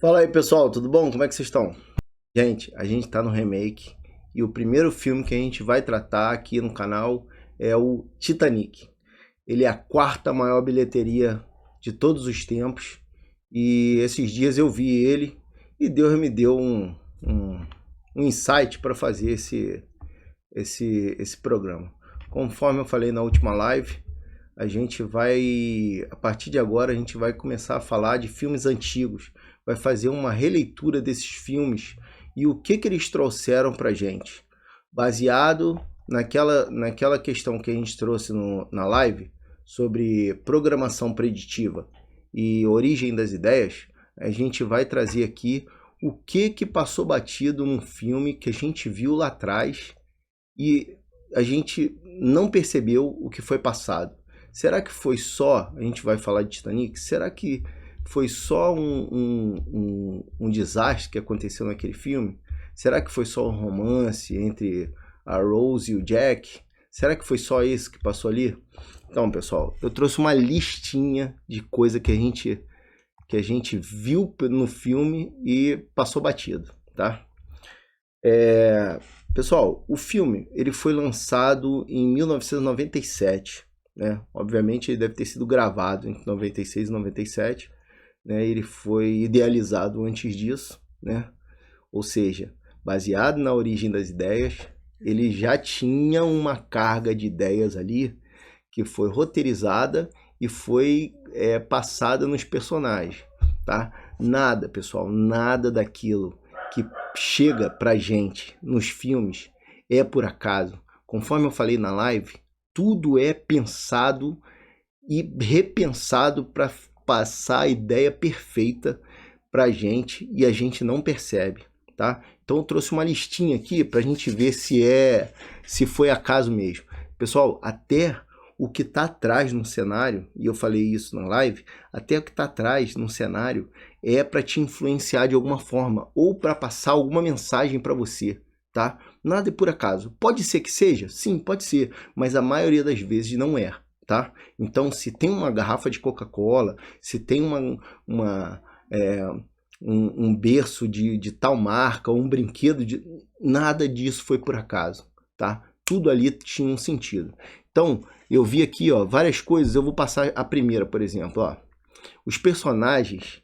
Fala aí pessoal, tudo bom? Como é que vocês estão? Gente, a gente tá no remake e o primeiro filme que a gente vai tratar aqui no canal é o Titanic. Ele é a quarta maior bilheteria de todos os tempos e esses dias eu vi ele e Deus me deu um, um insight para fazer esse programa. Conforme eu falei na última live, a partir de agora, a gente vai começar a falar de filmes antigos, vai fazer uma releitura desses filmes e o que eles trouxeram pra gente. Baseado naquela questão que a gente trouxe na live sobre programação preditiva e origem das ideias, a gente vai trazer aqui o que passou batido num filme que a gente viu lá atrás e a gente não percebeu o que foi passado. Será que foi só, a gente vai falar de Titanic, será que foi só um desastre que aconteceu naquele filme? Será que foi só um romance entre a Rose e o Jack? Será que foi só isso que passou ali? Então, pessoal, eu trouxe uma listinha de coisa que a gente viu no filme e passou batido, tá? Pessoal, o filme ele foi lançado em 1997, né? Obviamente ele deve ter sido gravado entre 96 e 97, né? Ele foi idealizado antes disso, né? Ou seja, baseado na origem das ideias, ele já tinha uma carga de ideias ali que foi roteirizada e foi passada nos personagens, tá? Nada, pessoal, nada daquilo que chega pra gente nos filmes é por acaso. Conforme eu falei na live, tudo é pensado e repensado para passar a ideia perfeita pra gente e a gente não percebe, tá? Então eu trouxe uma listinha aqui pra gente ver se foi acaso mesmo. Pessoal, até o que está atrás no cenário, e eu falei isso na live, até o que está atrás no cenário é para te influenciar de alguma forma ou para passar alguma mensagem para você, tá? Nada é por acaso. Pode ser que seja? Sim, pode ser, mas a maioria das vezes não é, tá? Então, se tem uma garrafa de Coca-Cola, se tem um berço de tal marca, ou um brinquedo, nada disso foi por acaso, tá? Tudo ali tinha um sentido. Então, eu vi aqui, ó, várias coisas. Eu vou passar a primeira, por exemplo, ó. Os personagens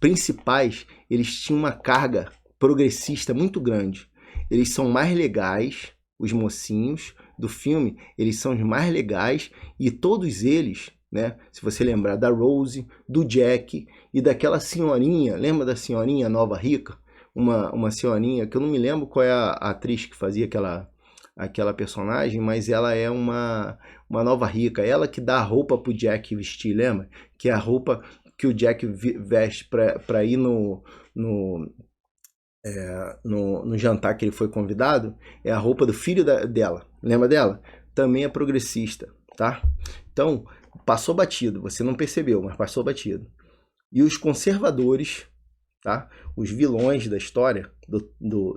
principais, eles tinham uma carga progressista muito grande. Eles são mais legais, os mocinhos do filme, eles são os mais legais e todos eles, né? Se você lembrar da Rose, do Jack e daquela senhorinha, lembra da senhorinha nova rica? Uma senhorinha que eu não me lembro qual é a atriz que fazia aquela personagem, mas ela é uma nova rica. Ela que dá a roupa pro Jack vestir, lembra? Que é a roupa que o Jack veste para ir no jantar que ele foi convidado, é a roupa do filho dela. Lembra dela? Também é progressista, tá? Então, passou batido. Você não percebeu, mas passou batido. E os conservadores, tá? Os vilões da história,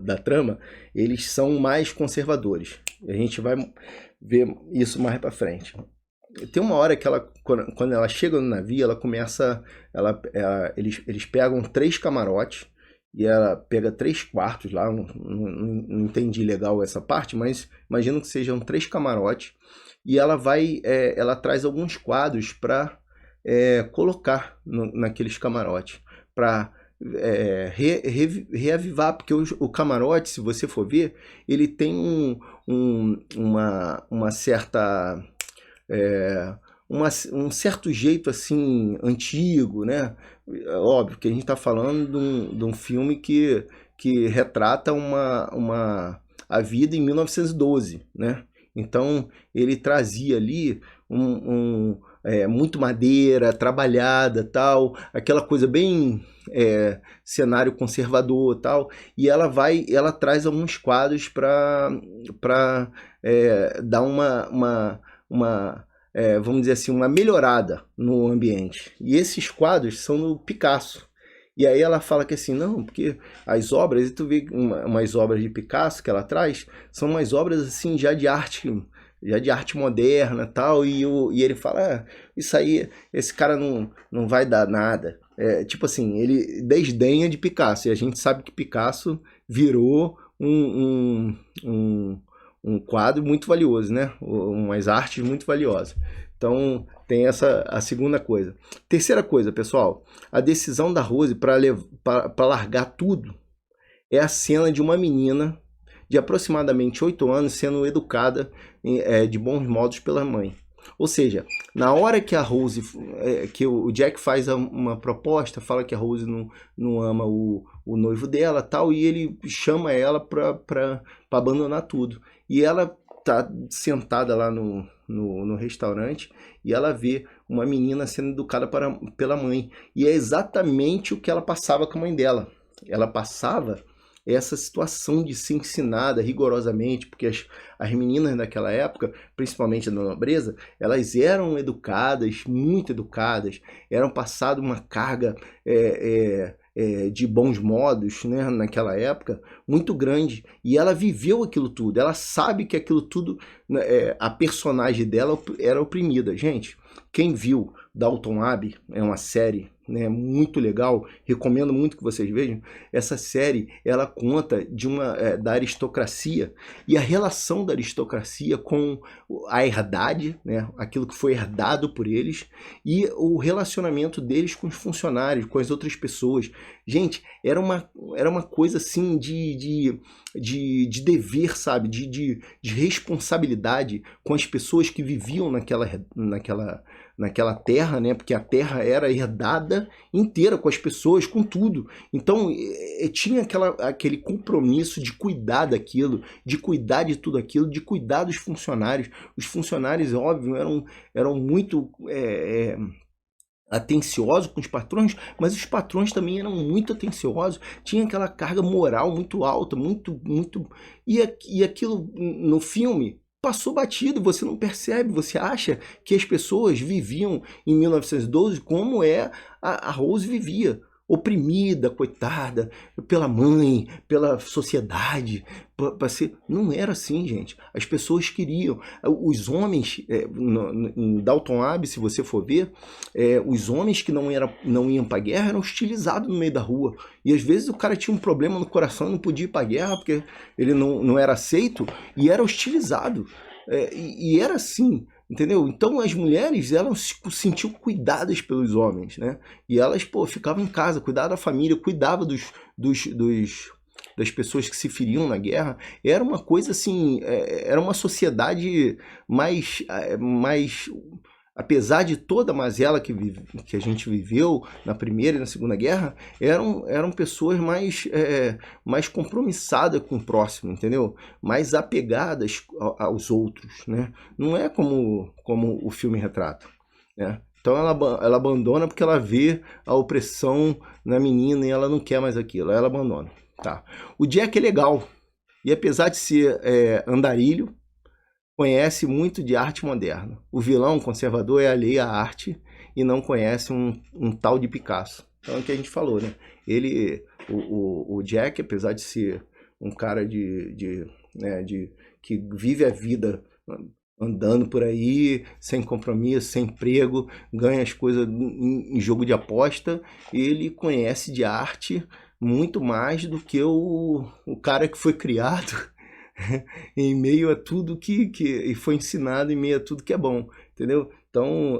da trama, eles são mais conservadores. A gente vai ver isso mais pra frente. Tem uma hora que quando ela chega no navio, ela começa, eles pegam 3 camarotes e ela pega 3 quartos lá. Não entendi legal essa parte, mas imagino que sejam 3 camarotes e ela traz alguns quadros para colocar naqueles camarotes para reavivar, porque o camarote, se você for ver, ele tem uma certa um certo jeito assim antigo, né? Óbvio que a gente está falando de um filme que retrata a vida em 1912, né? Então ele trazia ali muito madeira trabalhada, tal, aquela coisa bem cenário conservador, tal, e ela traz alguns quadros para dar vamos dizer assim, uma melhorada no ambiente. E esses quadros são do Picasso. E aí ela fala que assim, não, porque as obras, e tu vê umas obras de Picasso que ela traz, são umas obras assim já de arte moderna, tal, e ele fala, isso aí, esse cara não vai dar nada. tipo assim, ele desdenha de Picasso, e a gente sabe que Picasso virou um quadro muito valioso, né? Umas artes muito valiosas. Então, tem a segunda coisa. Terceira coisa, pessoal, a decisão da Rose para largar tudo é a cena de uma menina de aproximadamente 8 anos sendo educada de bons modos pela mãe. Ou seja, na hora que a Rose, que o Jack faz uma proposta, fala que a Rose não ama o noivo dela, tal, e ele chama ela para abandonar tudo. E ela tá sentada lá no restaurante e ela vê uma menina sendo educada pela mãe. E é exatamente o que ela passava com a mãe dela. Ela passava essa situação de ser ensinada rigorosamente, porque as meninas daquela época, principalmente da nobreza, elas eram educadas, muito educadas, eram passadas uma carga de bons modos, né, naquela época, muito grande, e ela viveu aquilo tudo, ela sabe que aquilo tudo, a personagem dela era oprimida. Gente, quem viu Downton Abbey, é uma série, né, muito legal, recomendo muito que vocês vejam. Essa série, ela conta da aristocracia e a relação da aristocracia com a herdade, né, aquilo que foi herdado por eles, e o relacionamento deles com os funcionários, com as outras pessoas. Gente, era uma coisa assim de dever, sabe, de responsabilidade com as pessoas que viviam naquela terra, né? Porque a terra era herdada inteira com as pessoas, com tudo. Então tinha aquele compromisso de cuidar daquilo, de cuidar de tudo aquilo, de cuidar dos funcionários. Os funcionários, óbvio, eram muito atenciosos com os patrões, mas os patrões também eram muito atenciosos, tinha aquela carga moral muito alta, muito, e aquilo no filme passou batido, você não percebe, você acha que as pessoas viviam em 1912 como a Rose vivia, oprimida, coitada, pela mãe, pela sociedade. Não era assim, gente. As pessoas queriam. Os homens, em Downton Abbey, se você for ver, os homens que não iam para a guerra eram hostilizados no meio da rua. E às vezes o cara tinha um problema no coração, não podia ir para a guerra porque ele não era aceito e era hostilizado. E era assim. Entendeu? Então as mulheres, elas se sentiam cuidadas pelos homens, né? E elas, ficavam em casa, cuidavam da família, cuidavam das pessoas que se feriam na guerra. Era uma coisa assim, era uma sociedade mais apesar de toda a mazela que a gente viveu na Primeira e na Segunda Guerra, eram pessoas mais compromissadas com o próximo, entendeu? Mais apegadas aos outros, né? Não é como o filme retrata, né? Então ela abandona porque ela vê a opressão na menina e ela não quer mais aquilo, ela abandona, tá? O Jack é legal, e apesar de ser andarilho, conhece muito de arte moderna. O vilão conservador é alheio à arte e não conhece um tal de Picasso. Então é o que a gente falou, né? O Jack, apesar de ser um cara que vive a vida andando por aí, sem compromisso, sem emprego, ganha as coisas em jogo de aposta, ele conhece de arte muito mais do que o cara que foi criado em meio a tudo que foi ensinado, em meio a tudo que é bom, entendeu? Então,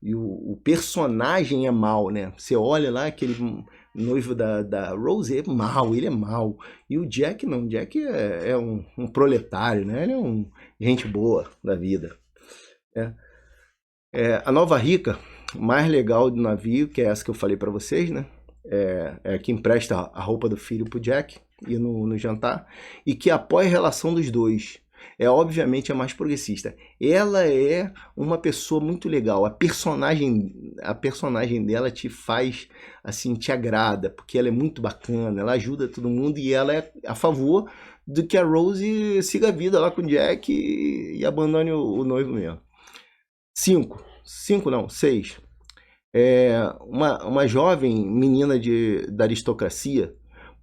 o personagem é mau, né? Você olha lá, aquele noivo da Rose é mau, ele é mau. E o Jack não, o Jack é um proletário, né? Ele é gente boa da vida. A nova rica, mais legal do navio, que é essa que eu falei para vocês, né? É que empresta a roupa do filho pro Jack ir no jantar, e que apoia a relação dos dois. Obviamente a mais progressista. Ela é uma pessoa muito legal. A personagem dela te faz, assim, te agrada, porque ela é muito bacana, ela ajuda todo mundo e ela é a favor de que a Rose siga a vida lá com o Jack e abandone o noivo mesmo. 6. Uma jovem menina da aristocracia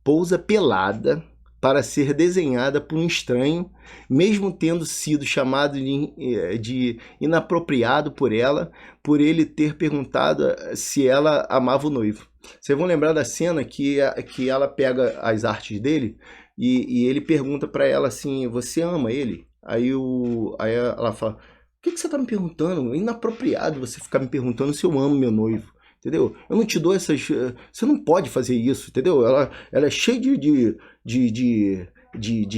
pousa pelada para ser desenhada por um estranho, mesmo tendo sido chamado de inapropriado por ela, por ele ter perguntado se ela amava o noivo. Vocês vão lembrar da cena que ela pega as artes dele e ele pergunta para ela assim, você ama ele? Aí ela fala, por que você está me perguntando? É inapropriado você ficar me perguntando se eu amo meu noivo. Entendeu? Eu não te dou essas... Você não pode fazer isso, entendeu? Ela é cheia de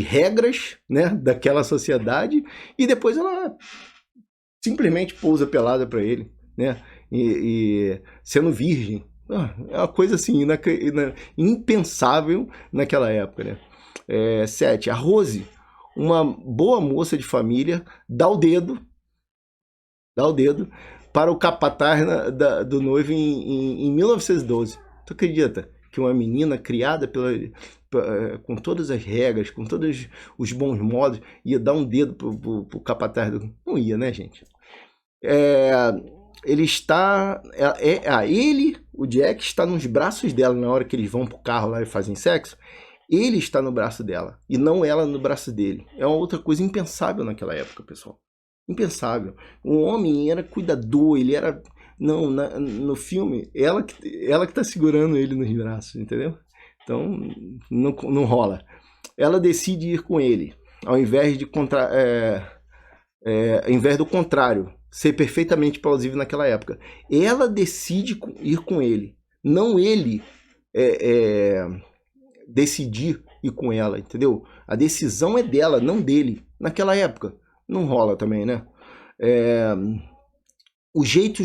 regras, né, daquela sociedade, e depois ela simplesmente pousa pelada para ele, né? E sendo virgem. É uma coisa assim, impensável naquela época, né? 7. A Rose, uma boa moça de família, dá o dedo para o capataz do noivo em 1912. Tu acredita que uma menina criada com todas as regras, com todos os bons modos, ia dar um dedo pro capataz do... Não ia, né, gente? Ele está... o Jack está nos braços dela na hora que eles vão pro carro lá e fazem sexo. Ele está no braço dela e não ela no braço dele. É uma outra coisa impensável naquela época, pessoal. Impensável. Um homem era cuidador, ele era... Não, no filme, ela que tá segurando ele nos braços, entendeu? Então, não rola. Ela decide ir com ele, ao invés do contrário, ser perfeitamente plausível naquela época. Ela decide ir com ele, não ele decidir ir com ela, entendeu? A decisão é dela, não dele, naquela época. Não rola também, né? O jeito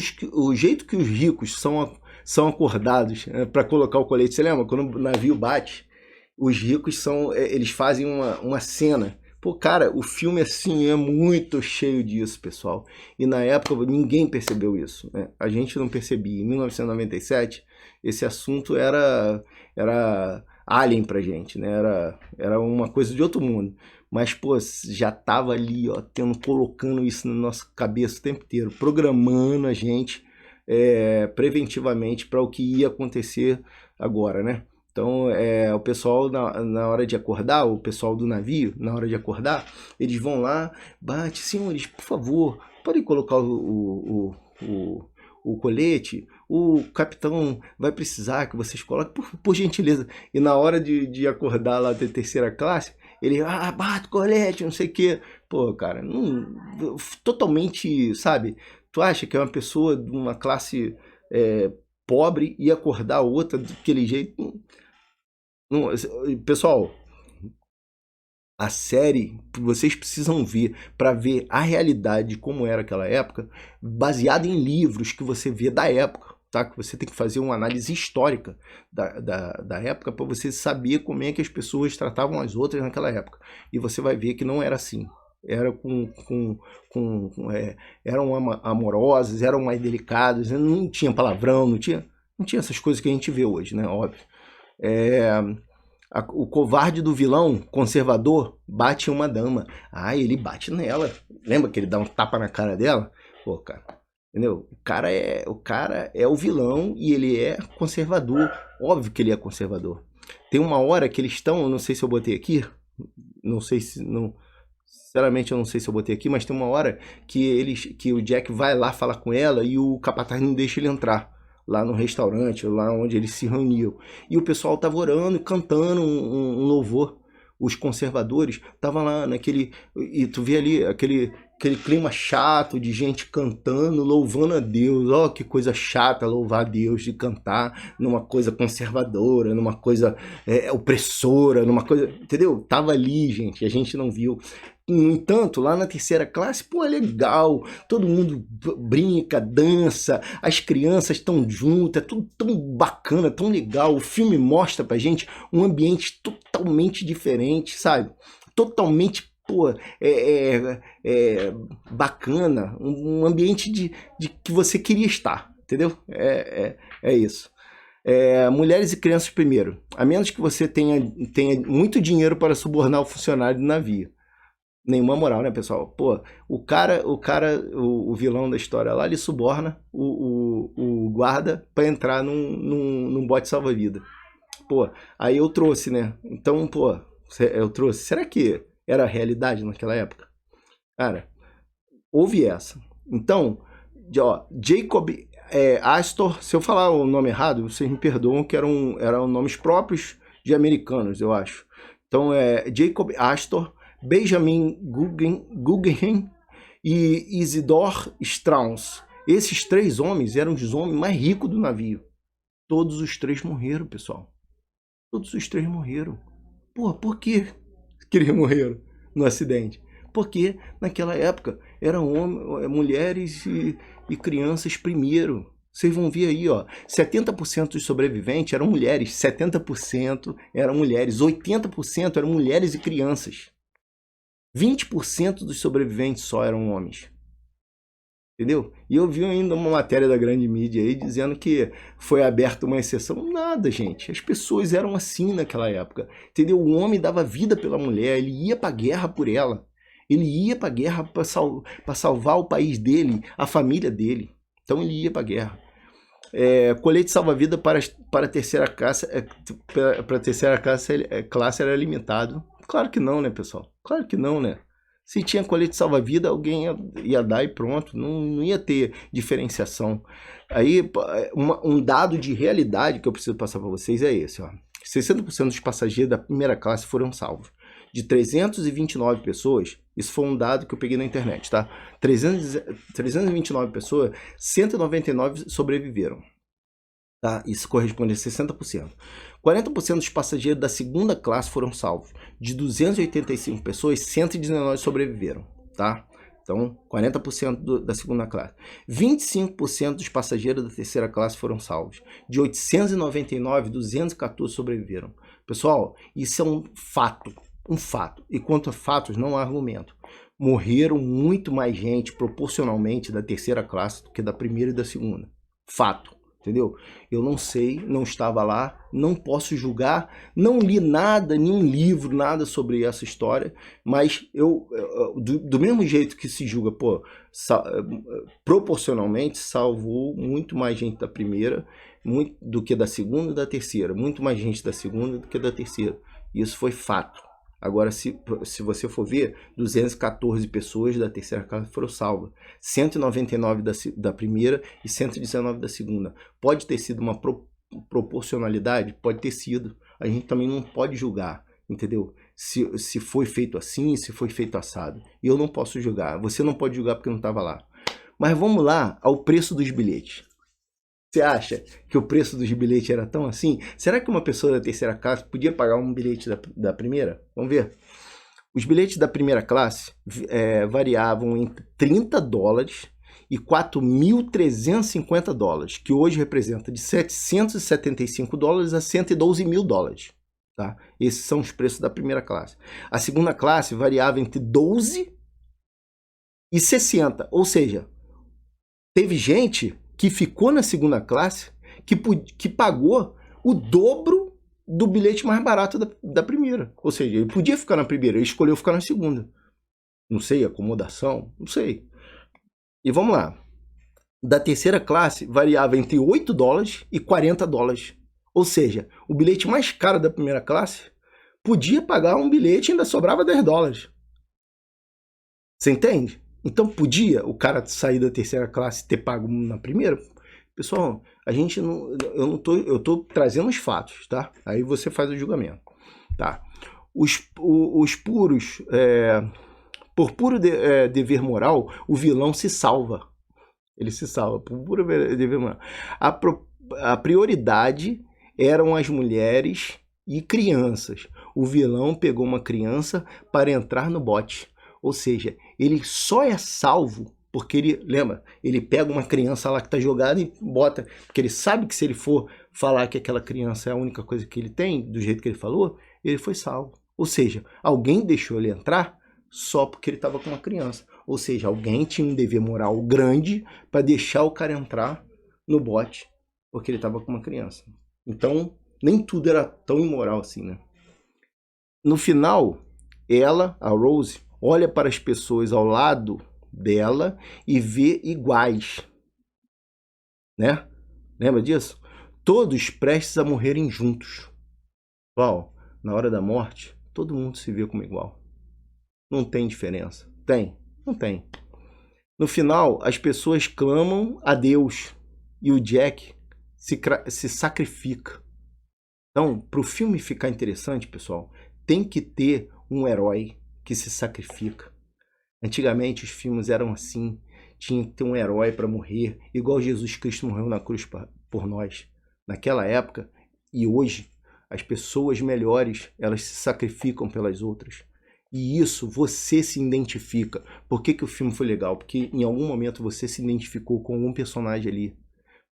que os ricos são acordados, né, para colocar o colete. Você lembra? Quando o navio bate, os ricos eles fazem uma cena. Pô, cara, o filme assim é muito cheio disso, pessoal. E na época ninguém percebeu isso, né? A gente não percebia. Em 1997, esse assunto era alien pra gente, né? Era uma coisa de outro mundo. Mas, pô, já tava ali, ó, colocando isso na nossa cabeça o tempo inteiro, programando a gente preventivamente para o que ia acontecer agora, né? Então, o pessoal, na hora de acordar, o pessoal do navio, na hora de acordar, eles vão lá, bate, senhores, por favor, podem colocar o colete, o capitão vai precisar que vocês coloquem, por gentileza. E na hora de acordar lá da terceira classe, ele, bate colete, não sei o quê. Pô, cara, totalmente, sabe? Tu acha que é uma pessoa de uma classe pobre e acordar outra daquele jeito? Não, pessoal, a série vocês precisam ver para ver a realidade de como era aquela época, baseada em livros que você vê da época. Tá? Que você tem que fazer uma análise histórica da época para você saber como é que as pessoas tratavam as outras naquela época. E você vai ver que não era assim. Eram amorosas, eram mais delicadas, não tinha palavrão, não tinha essas coisas que a gente vê hoje, né? Óbvio. O covarde do vilão conservador bate em uma dama. Ele bate nela. Lembra que ele dá um tapa na cara dela? Pô, cara. Entendeu? O cara é o vilão e ele é conservador. Óbvio que ele é conservador. Tem uma hora que eles estão, não sei se eu botei aqui, não sei se não, sinceramente eu não sei se eu botei aqui, mas tem uma hora que o Jack vai lá falar com ela e o capataz não deixa ele entrar lá no restaurante, lá onde eles se reuniam. E o pessoal tava orando, cantando um louvor. Os conservadores estavam lá naquele... E tu vê ali aquele clima chato de gente cantando, louvando a Deus. Ó, que coisa chata louvar a Deus, de cantar numa coisa conservadora, numa coisa opressora, numa coisa... Entendeu? Tava ali, gente, a gente não viu. No entanto, lá na terceira classe, pô, é legal, todo mundo brinca, dança, as crianças estão juntas, é tudo tão bacana, tão legal. O filme mostra pra gente um ambiente totalmente diferente, sabe? Totalmente, pô, bacana, um ambiente de que você queria estar, entendeu? É isso. Mulheres e crianças primeiro, a menos que você tenha muito dinheiro para subornar o funcionário do navio. Nenhuma moral, né, pessoal? Pô, o vilão da história lá, ele suborna o guarda pra entrar num bote salva-vida. Pô, aí eu trouxe, né? Então, pô, eu trouxe, será que era a realidade naquela época? Cara, houve essa. Então, Jacob Astor, se eu falar o nome errado, vocês me perdoam, que eram nomes próprios de americanos, eu acho. Então, Jacob Astor, Benjamin Guggenheim e Isidor Strauss. Esses 3 homens eram os homens mais ricos do navio. Todos os 3 morreram, pessoal. Todos os 3 morreram. Pô, por que eles morreram no acidente? Porque naquela época eram mulheres e crianças primeiro. Vocês vão ver aí, 70% dos sobreviventes eram mulheres, 70% eram mulheres, 80% eram mulheres e crianças. 20% dos sobreviventes só eram homens. Entendeu? E eu vi ainda uma matéria da grande mídia aí dizendo que foi aberta uma exceção. Nada, gente. As pessoas eram assim naquela época. Entendeu? O homem dava vida pela mulher, ele ia pra guerra por ela. Ele ia pra guerra para salvar o país dele, a família dele. Então ele ia pra guerra. Colete salva-vida para a terceira classe, para a terceira classe era limitado. Claro que não, né, pessoal? Claro que não, né? Se tinha colete salva-vida, alguém ia dar e pronto. Não ia ter diferenciação. Aí, um dado de realidade que eu preciso passar para vocês é esse. 60% dos passageiros da primeira classe foram salvos. De 329 pessoas, isso foi um dado que eu peguei na internet, tá? 329 pessoas, 199 sobreviveram. Tá? Isso corresponde a 60%. 40% dos passageiros da segunda classe foram salvos. De 285 pessoas, 119 sobreviveram. Tá? Então, 40% da segunda classe. 25% dos passageiros da terceira classe foram salvos. De 899, 214 sobreviveram. Pessoal, isso é um fato. Um fato. E quanto a fatos, não há argumento. Morreram muito mais gente proporcionalmente da terceira classe do que da primeira e da segunda. Fato. Entendeu? Eu não sei, não estava lá, não posso julgar, não li nada, nenhum livro, nada sobre essa história, mas do mesmo jeito que se julga, proporcionalmente salvou muito mais gente da primeira do que da segunda e da terceira, muito mais gente da segunda do que da terceira. Isso foi fato. Agora, se você for ver, 214 pessoas da terceira classe foram salvas. 199 da primeira e 119 da segunda. Pode ter sido uma proporcionalidade? Pode ter sido. A gente também não pode julgar, entendeu? Se foi feito assim, se foi feito assado. E eu não posso julgar. Você não pode julgar porque não estava lá. Mas vamos lá ao preço dos bilhetes. Você acha que o preço dos bilhetes era tão assim? Será que uma pessoa da terceira classe podia pagar um bilhete da primeira? Vamos ver. Os bilhetes da primeira classe variavam entre $30 e $4.350, que hoje representa de $775 a $112 mil. Tá? Esses são os preços da primeira classe. A segunda classe variava entre 12 e 60, ou seja, teve gente que ficou na segunda classe, que pagou o dobro do bilhete mais barato da primeira. Ou seja, ele podia ficar na primeira, ele escolheu ficar na segunda. Não sei, acomodação, não sei. E vamos lá. Da terceira classe, variava entre $8 e $40. Ou seja, o bilhete mais caro da primeira classe podia pagar um bilhete e ainda sobrava $10. Você entende? Então podia o cara sair da terceira classe e ter pago na primeira? Pessoal, eu tô trazendo os fatos, tá? Aí você faz o julgamento, tá? Os puros, por puro dever moral, o vilão se salva. Ele se salva, por puro dever moral. A prioridade eram as mulheres e crianças. O vilão pegou uma criança para entrar no bote. Ou seja, ele só é salvo porque ele pega uma criança lá que está jogada e bota, porque ele sabe que se ele for falar que aquela criança é a única coisa que ele tem, do jeito que ele falou, ele foi salvo. Ou seja, alguém deixou ele entrar só porque ele estava com uma criança. Ou seja, alguém tinha um dever moral grande para deixar o cara entrar no bote porque ele estava com uma criança. Então, nem tudo era tão imoral assim, né? No final, a Rose, olha para as pessoas ao lado dela e vê iguais, né? Lembra disso? Todos prestes a morrerem juntos. Na hora da morte, todo mundo se vê como igual. Não tem diferença. Tem? Não tem. No final, as pessoas clamam a Deus e o Jack se sacrifica. Então, para o filme ficar interessante, pessoal, tem que ter um herói que se sacrifica. Antigamente os filmes eram assim, tinha que ter um herói para morrer, igual Jesus Cristo morreu na cruz por nós. Naquela época e hoje, as pessoas melhores, elas se sacrificam pelas outras. E isso você se identifica. Por que o filme foi legal? Porque em algum momento você se identificou com algum personagem ali.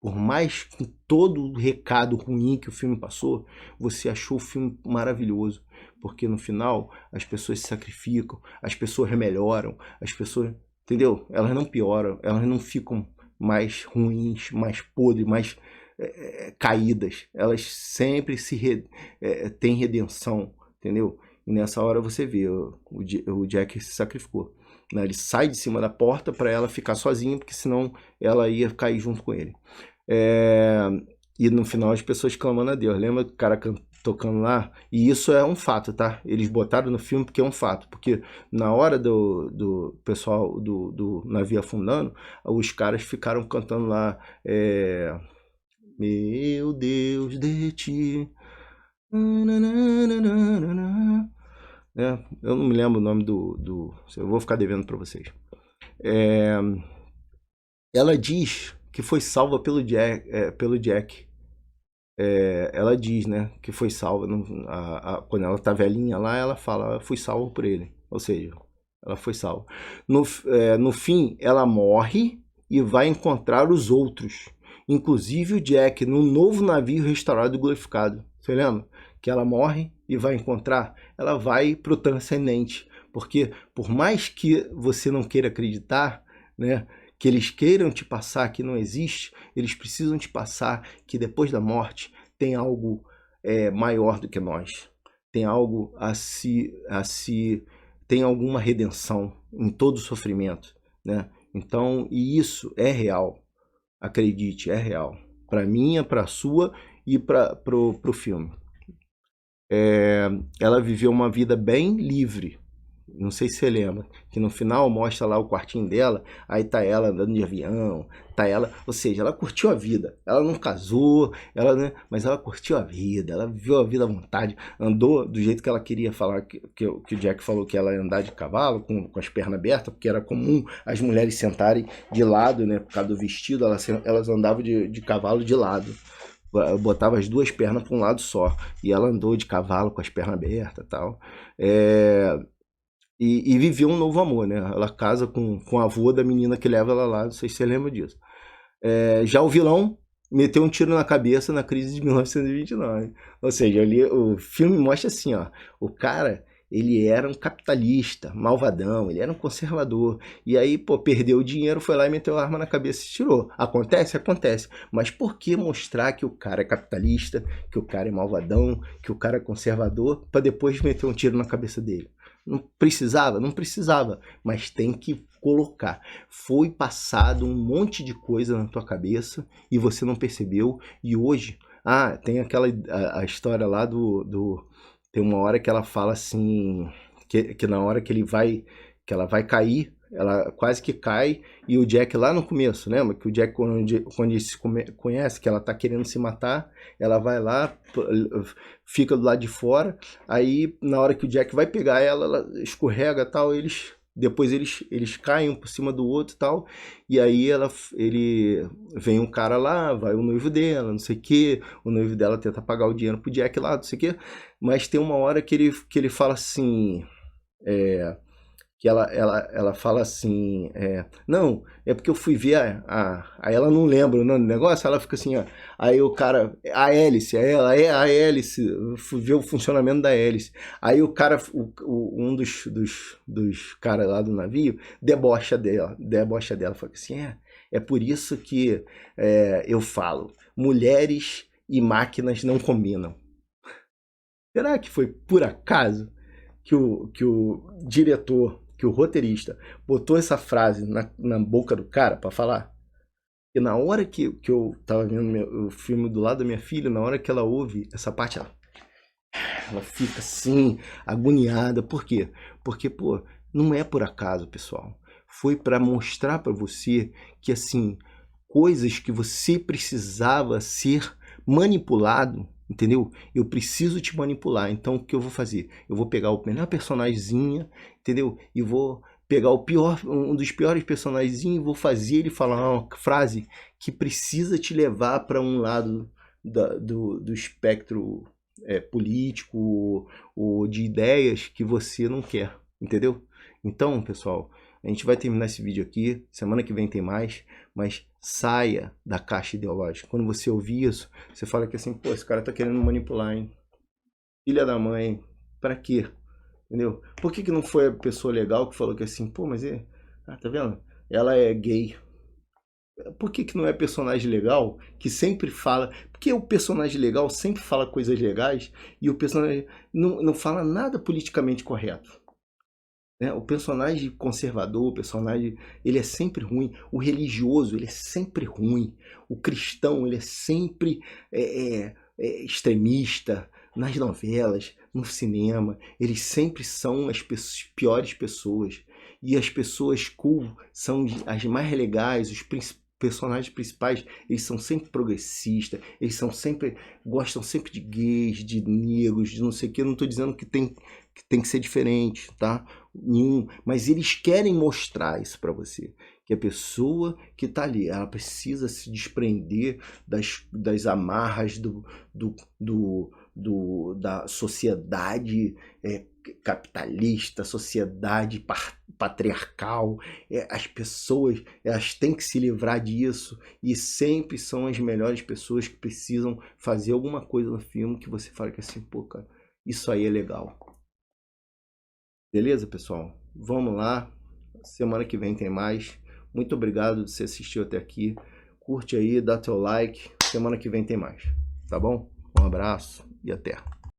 Por mais com todo o recado ruim que o filme passou, você achou o filme maravilhoso. Porque no final as pessoas se sacrificam, as pessoas melhoram, as pessoas, entendeu? Elas não pioram, elas não ficam mais ruins, mais podres, mais caídas. Elas sempre têm redenção, entendeu? E nessa hora você vê, o Jack se sacrificou. Né? Ele sai de cima da porta para ela ficar sozinha, porque senão ela ia cair junto com ele. E no final as pessoas clamando a Deus. Lembra do cara tocando lá? E isso é um fato, tá? Eles botaram no filme porque é um fato. Porque na hora do pessoal do navio afundando, os caras ficaram cantando lá, meu Deus de ti. Eu não me lembro o nome eu vou ficar devendo para vocês. Ela diz que foi salva pelo Jack. Ela diz, né, que foi salva. Quando ela tá velhinha lá, ela fala, fui salva por ele. Ou seja, ela foi salva. No fim, ela morre e vai encontrar os outros. Inclusive o Jack, num novo navio restaurado e glorificado. Você lembra? Que ela morre e vai encontrar, ela vai pro transcendente. Porque por mais que você não queira acreditar, né, que eles queiram te passar que não existe, eles precisam te passar que depois da morte tem algo maior do que nós. Tem algo tem alguma redenção em todo o sofrimento, né? Então, e isso é real. Acredite, é real. Para mim, para a sua e pro filme. Ela viveu uma vida bem livre. Não sei se você lembra, que no final mostra lá o quartinho dela, aí tá ela andando de avião, tá ela, ou seja, ela curtiu a vida. Ela não casou, mas ela curtiu a vida, ela viveu a vida à vontade, andou do jeito que ela queria falar, que o Jack falou que ela ia andar de cavalo, com as pernas abertas, porque era comum as mulheres sentarem de lado, né, por causa do vestido, elas andavam de cavalo de lado. Botava as duas pernas para um lado só, e ela andou de cavalo com as pernas abertas e tal. E viveu um novo amor, né? Ela casa com o avô da menina que leva ela lá, não sei se você lembra disso. Já o vilão meteu um tiro na cabeça na crise de 1929. Ou seja, ali, o filme mostra assim, ó, o cara, ele era um capitalista, malvadão, ele era um conservador. E aí, pô, perdeu o dinheiro, foi lá e meteu a arma na cabeça e tirou. Acontece? Acontece. Mas por que mostrar que o cara é capitalista, que o cara é malvadão, que o cara é conservador, para depois meter um tiro na cabeça dele? Não precisava? Não precisava, mas tem que colocar. Foi passado um monte de coisa na tua cabeça e você não percebeu, e hoje, tem aquela a história lá tem uma hora que ela fala assim, que na hora que ela vai cair, ela quase que cai, e o Jack lá no começo, lembra? Que o Jack, quando ele se conhece, que ela tá querendo se matar, ela vai lá, fica do lado de fora, aí na hora que o Jack vai pegar ela escorrega e tal, depois eles caem um por cima do outro e tal, e aí vem um cara lá, vai o noivo dela, não sei o que, o noivo dela tenta pagar o dinheiro pro Jack lá, não sei o que, mas tem uma hora que ele fala assim, que ela fala assim, não, é porque eu fui ver aí ela não lembra o nome do negócio, ela fica assim, ó, aí o cara, a hélice, a hélice, eu fui ver o funcionamento da hélice, aí o cara, um dos caras lá do navio, debocha dela, fala assim, é por isso que eu falo, mulheres e máquinas não combinam. Será que foi por acaso que o diretor, que o roteirista botou essa frase na boca do cara pra falar? E na hora que eu tava vendo o filme do lado da minha filha, na hora que ela ouve essa parte, ela ela fica assim, agoniada. Por quê? Porque, pô, não é por acaso, pessoal. Foi para mostrar para você que, assim, coisas que você precisava ser manipulado, entendeu? Eu preciso te manipular, então o que eu vou fazer? Eu vou pegar o melhor personagemzinho, entendeu? E vou pegar um dos piores personagens e vou fazer ele falar uma frase que precisa te levar para um lado do espectro político ou de ideias que você não quer, entendeu? Então, pessoal, a gente vai terminar esse vídeo aqui, semana que vem tem mais, mas saia da caixa ideológica. Quando você ouvir isso, você fala que assim, pô, esse cara tá querendo me manipular, hein? Filha da mãe, pra quê? Entendeu? Por que não foi a pessoa legal que falou que assim, pô, mas tá vendo? Ela é gay. Por que não é personagem legal que sempre fala? Porque o personagem legal sempre fala coisas legais e o personagem não fala nada politicamente correto. Né? O personagem conservador, o personagem, ele é sempre ruim. O religioso, ele é sempre ruim. O cristão, ele é sempre extremista. Nas novelas, no cinema, eles sempre são as piores pessoas. E as pessoas cool são as mais legais, os personagens principais, eles são sempre progressistas, eles gostam sempre de gays, de negros, de não sei o que. Eu não estou dizendo que tem que ser diferente, tá? Mas eles querem mostrar isso para você, que a pessoa que tá ali, ela precisa se desprender das amarras da sociedade capitalista, sociedade patriarcal. As pessoas, elas têm que se livrar disso, e sempre são as melhores pessoas que precisam fazer alguma coisa no filme que você fala que assim, pô, cara, isso aí é legal. Beleza, pessoal? Vamos lá. Semana que vem tem mais. Muito obrigado de você assistir até aqui. Curte aí, dá teu like. Semana que vem tem mais. Tá bom? Um abraço e até.